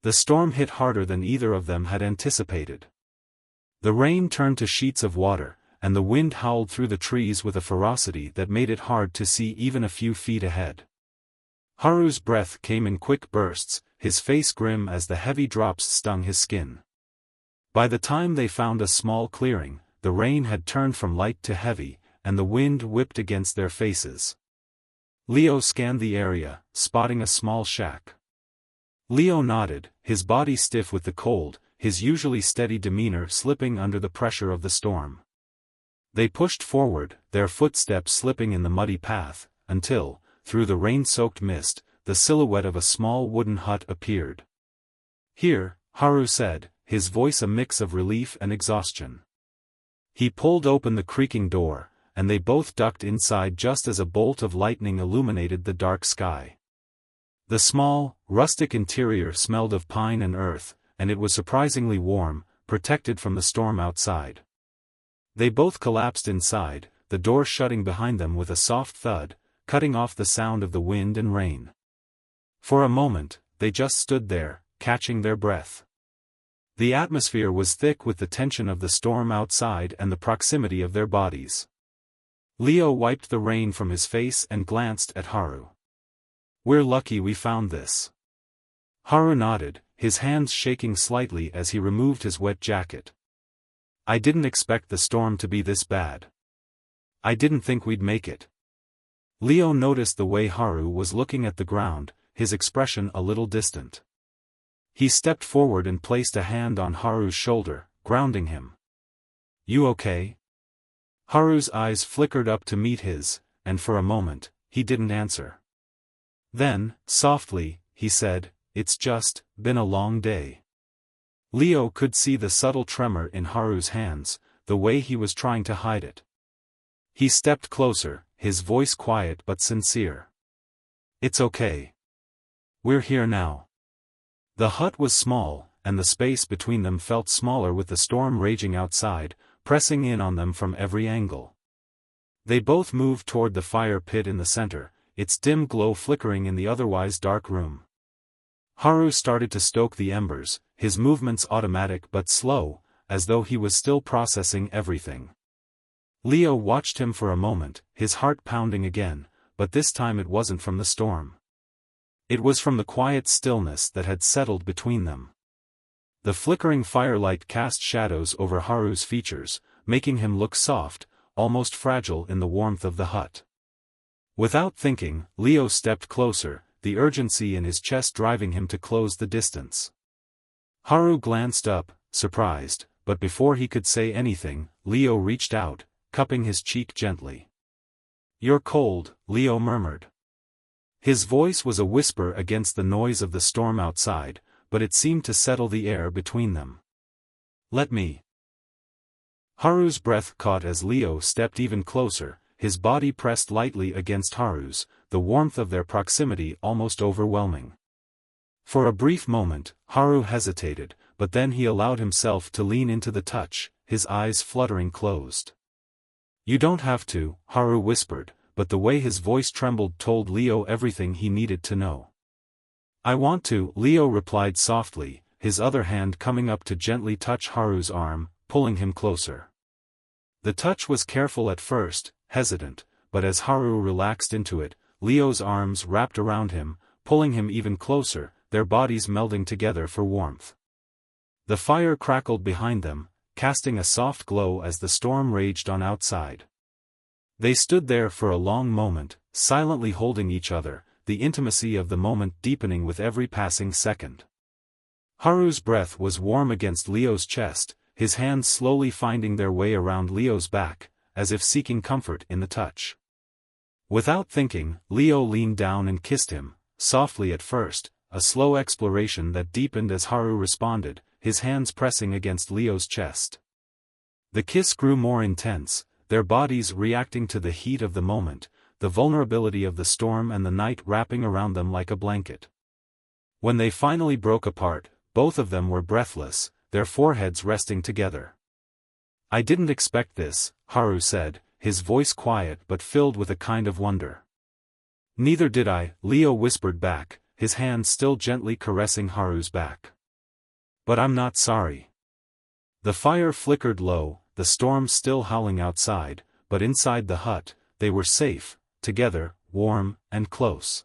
The storm hit harder than either of them had anticipated. The rain turned to sheets of water, and the wind howled through the trees with a ferocity that made it hard to see even a few feet ahead. Haru's breath came in quick bursts, his face grim as the heavy drops stung his skin. By the time they found a small clearing, the rain had turned from light to heavy, and the wind whipped against their faces. Leo scanned the area, spotting a small shack. Leo nodded, his body stiff with the cold, his usually steady demeanor slipping under the pressure of the storm. They pushed forward, their footsteps slipping in the muddy path, until, through the rain-soaked mist, the silhouette of a small wooden hut appeared. "Here," Haru said, his voice a mix of relief and exhaustion. He pulled open the creaking door, and they both ducked inside just as a bolt of lightning illuminated the dark sky. The small, rustic interior smelled of pine and earth, and it was surprisingly warm, protected from the storm outside. They both collapsed inside, the door shutting behind them with a soft thud, cutting off the sound of the wind and rain. For a moment, they just stood there, catching their breath. The atmosphere was thick with the tension of the storm outside and the proximity of their bodies. Leo wiped the rain from his face and glanced at Haru. "We're lucky we found this." Haru nodded, his hands shaking slightly as he removed his wet jacket. "I didn't expect the storm to be this bad. I didn't think we'd make it." Leo noticed the way Haru was looking at the ground, his expression a little distant. He stepped forward and placed a hand on Haru's shoulder, grounding him. "You okay?" Haru's eyes flickered up to meet his, and for a moment, he didn't answer. Then, softly, he said, "It's just been a long day." Leo could see the subtle tremor in Haru's hands, the way he was trying to hide it. He stepped closer, his voice quiet but sincere. "It's okay. We're here now." The hut was small, and the space between them felt smaller with the storm raging outside, pressing in on them from every angle. They both moved toward the fire pit in the center, its dim glow flickering in the otherwise dark room. Haru started to stoke the embers, his movements automatic but slow, as though he was still processing everything. Leo watched him for a moment, his heart pounding again, but this time it wasn't from the storm. It was from the quiet stillness that had settled between them. The flickering firelight cast shadows over Haru's features, making him look soft, almost fragile in the warmth of the hut. Without thinking, Leo stepped closer, the urgency in his chest driving him to close the distance. Haru glanced up, surprised, but before he could say anything, Leo reached out, cupping his cheek gently. "You're cold," Leo murmured. His voice was a whisper against the noise of the storm outside, but it seemed to settle the air between them. "Let me." Haru's breath caught as Leo stepped even closer, his body pressed lightly against Haru's, the warmth of their proximity almost overwhelming. For a brief moment, Haru hesitated, but then he allowed himself to lean into the touch, his eyes fluttering closed. "You don't have to," Haru whispered, but the way his voice trembled told Leo everything he needed to know. "I want to," Leo replied softly, his other hand coming up to gently touch Haru's arm, pulling him closer. The touch was careful at first, hesitant, but as Haru relaxed into it, Leo's arms wrapped around him, pulling him even closer, their bodies melding together for warmth. The fire crackled behind them, casting a soft glow as the storm raged on outside. They stood there for a long moment, silently holding each other, the intimacy of the moment deepening with every passing second. Haru's breath was warm against Leo's chest, his hands slowly finding their way around Leo's back, as if seeking comfort in the touch. Without thinking, Leo leaned down and kissed him, softly at first, a slow exploration that deepened as Haru responded, his hands pressing against Leo's chest. The kiss grew more intense, their bodies reacting to the heat of the moment, the vulnerability of the storm and the night wrapping around them like a blanket. When they finally broke apart, both of them were breathless, their foreheads resting together. "I didn't expect this," Haru said, his voice quiet but filled with a kind of wonder. "Neither did I," Leo whispered back, his hand still gently caressing Haru's back. But I'm not sorry. The fire flickered low, the storm still howling outside, but inside the hut, they were safe, together, warm, and close.